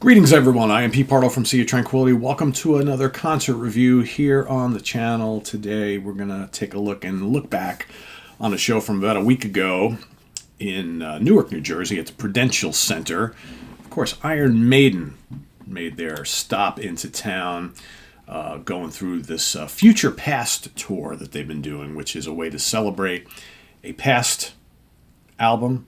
Greetings, everyone. I am Pardo from Sea of Tranquility. Welcome to another concert review here on the channel. Today, we're going to take a look back on a show from about a week ago in Newark, New Jersey at the Prudential Center. Of course, Iron Maiden made their stop into town, going through this Future Past tour that they've been doing, which is a way to celebrate a past album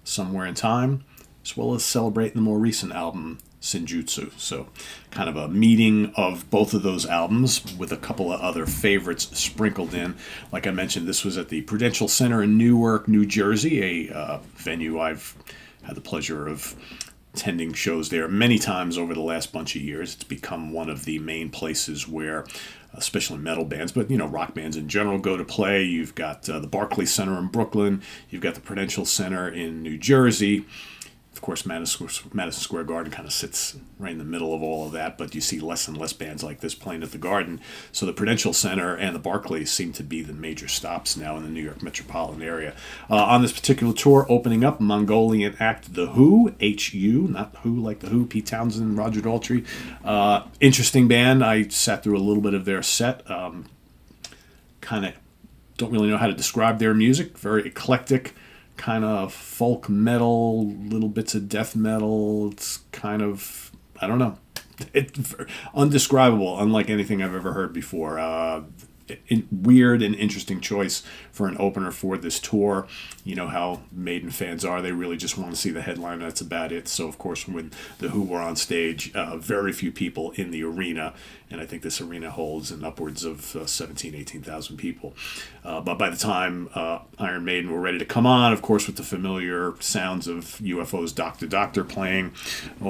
somewhere in time, as well as celebrating the more recent album, Senjutsu. So kind of a meeting of both of those albums with a couple of other favorites sprinkled in. Like I mentioned, this was at the Prudential Center in Newark, New Jersey, a venue I've had the pleasure of attending shows there many times over the last bunch of years. It's become one of the main places where especially metal bands, but rock bands in general go to play. You've got the Barclays Center in Brooklyn. You've got the Prudential Center in New Jersey. Of course, Madison Square Garden kind of sits right in the middle of all of that, but you see less and less bands like this playing at the Garden. So the Prudential Center and the Barclays seem to be the major stops now in the New York metropolitan area. On this particular tour, opening up, Mongolian act The Who, H-U, not Who like The Who, Pete Townsend, Roger Daltrey. Interesting band. I sat through a little bit of their set. Kind of don't really know how to describe their music. Very eclectic. Kind of folk metal, little bits of death metal. It's kind of, I don't know. It's undescribable, unlike anything I've ever heard before. Weird and interesting choice for an opener for this tour. You know how Maiden fans are. They really just want to see the headline. That's about it. So, of course, when The Who were on stage, very few people in the arena. And I think this arena holds in upwards of 17,000, 18,000 people. But by the time Iron Maiden were ready to come on, of course, with the familiar sounds of UFO's Doctor Doctor playing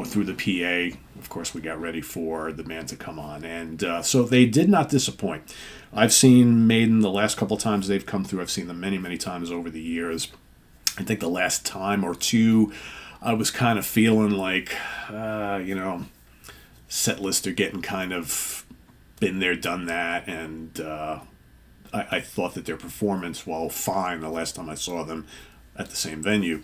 through the PA, of course, we got ready for the band to come on. And so they did not disappoint. I've seen Maiden the last couple times they've come through. I've seen them many, many times over the years. I think the last time or two, I was kind of feeling like, set lists are getting kind of been there, done that. And I thought that their performance, while fine the last time I saw them at the same venue,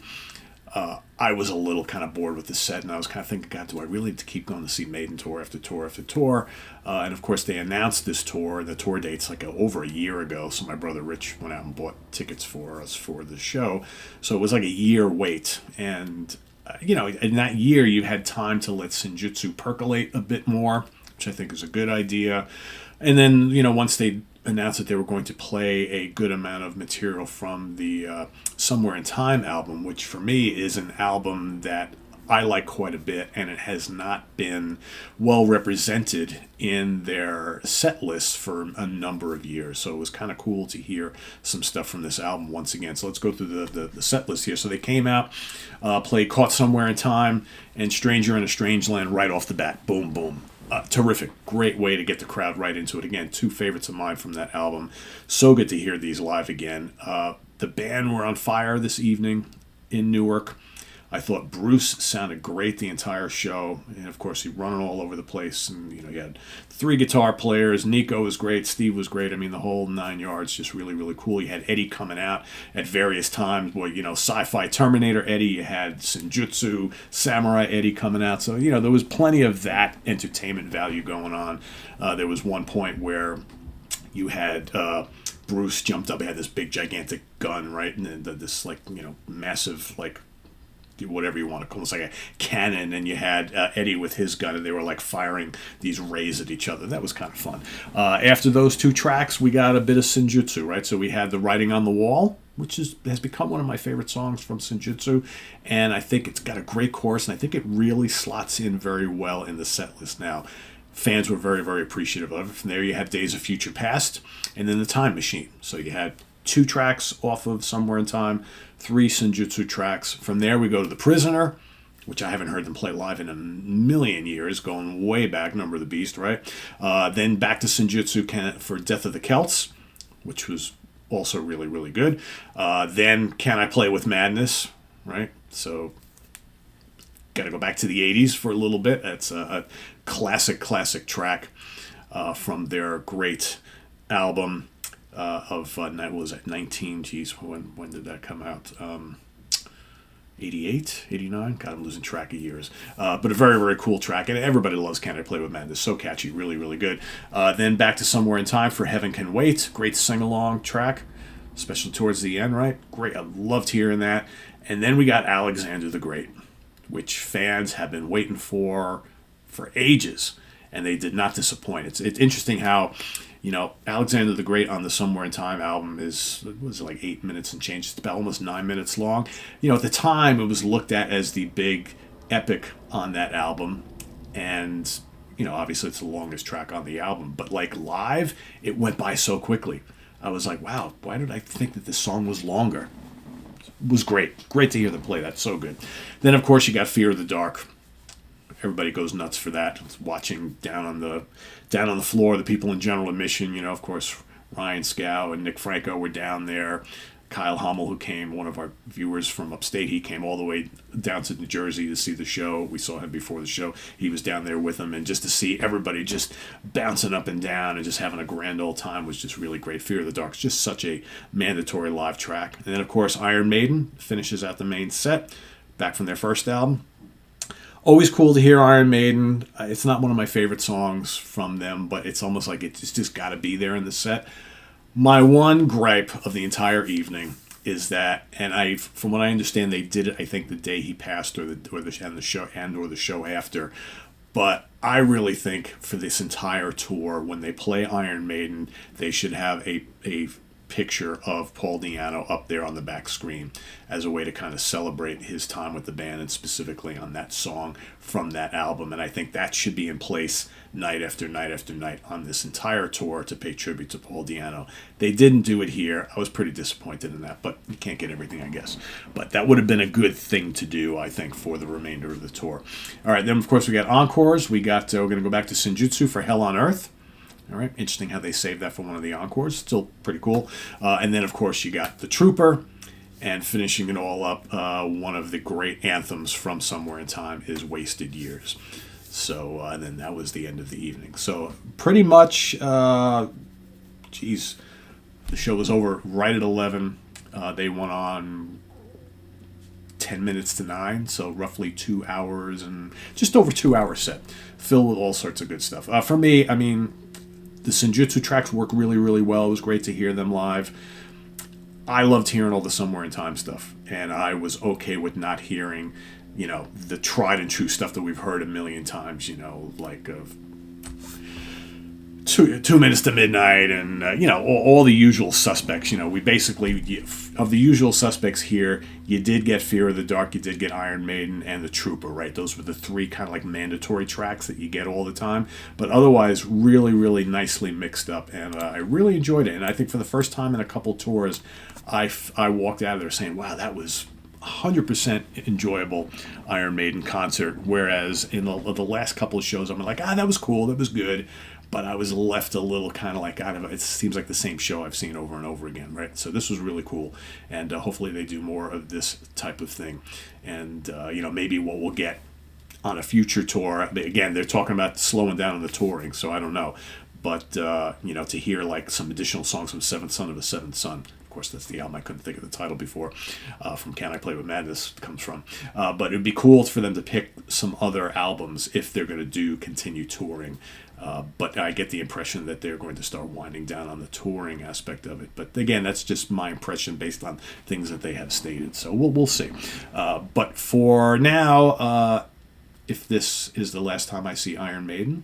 I was a little kind of bored with the set, and I was kind of thinking, God, do I really have to keep going to see Maiden tour after tour after tour? And of course, they announced this tour, the tour date's like over a year ago, so my brother Rich went out and bought tickets for us for the show. So it was like a year wait, and in that year, you had time to let Senjutsu percolate a bit more, which I think is a good idea. And then, once they announced that they were going to play a good amount of material from the Somewhere in Time album, which for me is an album that I like quite a bit, and it has not been well represented in their set lists for a number of years. So it was kind of cool to hear some stuff from this album once again. So let's go through the set list here. So they came out, played Caught Somewhere in Time and Stranger in a Strange Land right off the bat. Boom, boom. Terrific. Great way to get the crowd right into it. Again, two favorites of mine from that album. So good to hear these live again. The band were on fire this evening in Newark. I thought Bruce sounded great the entire show. And, of course, he running all over the place. And, you had three guitar players. Nico was great. Steve was great. I mean, the whole 9 yards, just really, really cool. You had Eddie coming out at various times. Boy, Sci-Fi Terminator Eddie. You had Senjutsu Samurai Eddie coming out. So, there was plenty of that entertainment value going on. There was one point where you had Bruce jumped up. He had this big, gigantic gun, right? And then this, massive, whatever you want to call it, almost like a cannon, and you had Eddie with his gun, and they were firing these rays at each other. That was kind of fun. After those two tracks, we got a bit of Senjutsu, right? So we had The Writing on the Wall, which has become one of my favorite songs from Senjutsu, and I think it's got a great chorus, and I think it really slots in very well in the set list now. Fans were very, very appreciative of it. From there, you have Days of Future Past, and then The Time Machine. So you had two tracks off of Somewhere in Time, three Senjutsu tracks. From there, we go to The Prisoner, which I haven't heard them play live in a million years, going way back, Number of the Beast, right? Then back to Senjutsu for Death of the Celts, which was also really, really good. Then Can I Play with Madness, right? So got to go back to the 80s for a little bit. That's a classic track from their great album of what was it, 19? Geez, when did that come out? 88, 89. God, I'm losing track of years. But a very, very cool track. And everybody loves Can I Play With Madness. So catchy. Really, really good. Then back to Somewhere in Time for Heaven Can Wait. Great sing-along track, especially towards the end, right? Great. I loved hearing that. And then we got Alexander the Great, which fans have been waiting for ages. And they did not disappoint. It's interesting how, Alexander the Great on the Somewhere in Time album was like 8 minutes and change. It's about almost 9 minutes long. At the time, it was looked at as the big epic on that album. And, obviously it's the longest track on the album. But like live, it went by so quickly. I was like, wow, why did I think that this song was longer? It was great. Great to hear them play that. So good. Then, of course, you got Fear of the Dark. Everybody goes nuts for that. Watching down on the floor, the people in general admission. Of course, Ryan Scow and Nick Franco were down there. Kyle Hummel, who came, one of our viewers from upstate, he came all the way down to New Jersey to see the show. We saw him before the show. He was down there with him, and just to see everybody just bouncing up and down and just having a grand old time was just really great. Fear of the Dark is just such a mandatory live track. And then, of course, Iron Maiden finishes out the main set, back from their first album. Always cool to hear Iron Maiden. It's not one of my favorite songs from them, but it's almost like it's just got to be there in the set. My one gripe of the entire evening is that, and from what I understand, they did it, I think, the day he passed, or the show after. But I really think for this entire tour, when they play Iron Maiden, they should have a picture of Paul Di'Anno up there on the back screen as a way to kind of celebrate his time with the band, and specifically on that song from that album. And I think that should be in place night after night after night on this entire tour to pay tribute to Paul Di'Anno. They didn't do it here. I was pretty disappointed in that, but you can't get everything, I guess. But that would have been a good thing to do, I think, for the remainder of the tour. All right, then of course we got encores. We're going to go back to Senjutsu for Hell on Earth. All right, interesting how they saved that for one of the encores. Still pretty cool. And then, of course, you got The Trooper. And finishing it all up, one of the great anthems from Somewhere in Time is Wasted Years. So, and then that was the end of the evening. So, pretty much, the show was over right at 11. They went on 10 minutes to 9, so roughly 2 hours, and just over 2 hour set, filled with all sorts of good stuff. For me, I mean, the Senjutsu tracks work really, really well. It was great to hear them live. I loved hearing all the Somewhere in Time stuff, and I was okay with not hearing, the tried and true stuff that we've heard a million times, like 2 minutes to midnight, and all the usual suspects. We basically, of the usual suspects here, you did get Fear of the Dark, you did get Iron Maiden, and The Trooper, right? Those were the three kind of like mandatory tracks that you get all the time, but otherwise really, really nicely mixed up, and I really enjoyed it. And I think for the first time in a couple tours, I walked out of there saying, wow, that was 100% enjoyable Iron Maiden concert, whereas in the last couple of shows, I'm like, that was cool, that was good, but I was left a little kind of like, it seems like the same show I've seen over and over again, right? So this was really cool, and hopefully they do more of this type of thing, and maybe what we'll get on a future tour. Again, they're talking about slowing down on the touring, so I don't know, but to hear like some additional songs from Seventh Son of the Seventh Son. Of course, that's the album I couldn't think of the title before. From Can I Play With Madness comes from. But it would be cool for them to pick some other albums if they're going to continue touring. But I get the impression that they're going to start winding down on the touring aspect of it. But again, that's just my impression based on things that they have stated. So we'll see. But for now, if this is the last time I see Iron Maiden,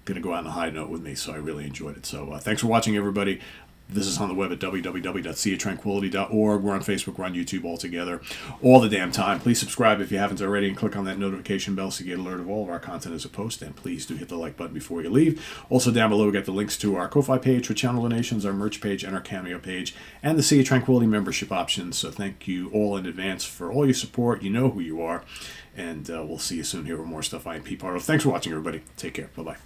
going to go out on a high note with me. So I really enjoyed it. So thanks for watching, everybody. This is on the web at www.seaoftranquility.org. We're on Facebook, we're on YouTube all together, all the damn time. Please subscribe if you haven't already, and click on that notification bell so you get alert of all of our content as a post. And please do hit the like button before you leave. Also down below, we got the links to our Ko-Fi page for channel donations, our merch page, and our Cameo page, and the Sea of Tranquility membership options. So thank you all in advance for all your support. You know who you are. And we'll see you soon here with more stuff. I am Pardo. Thanks for watching, everybody. Take care. Bye-bye.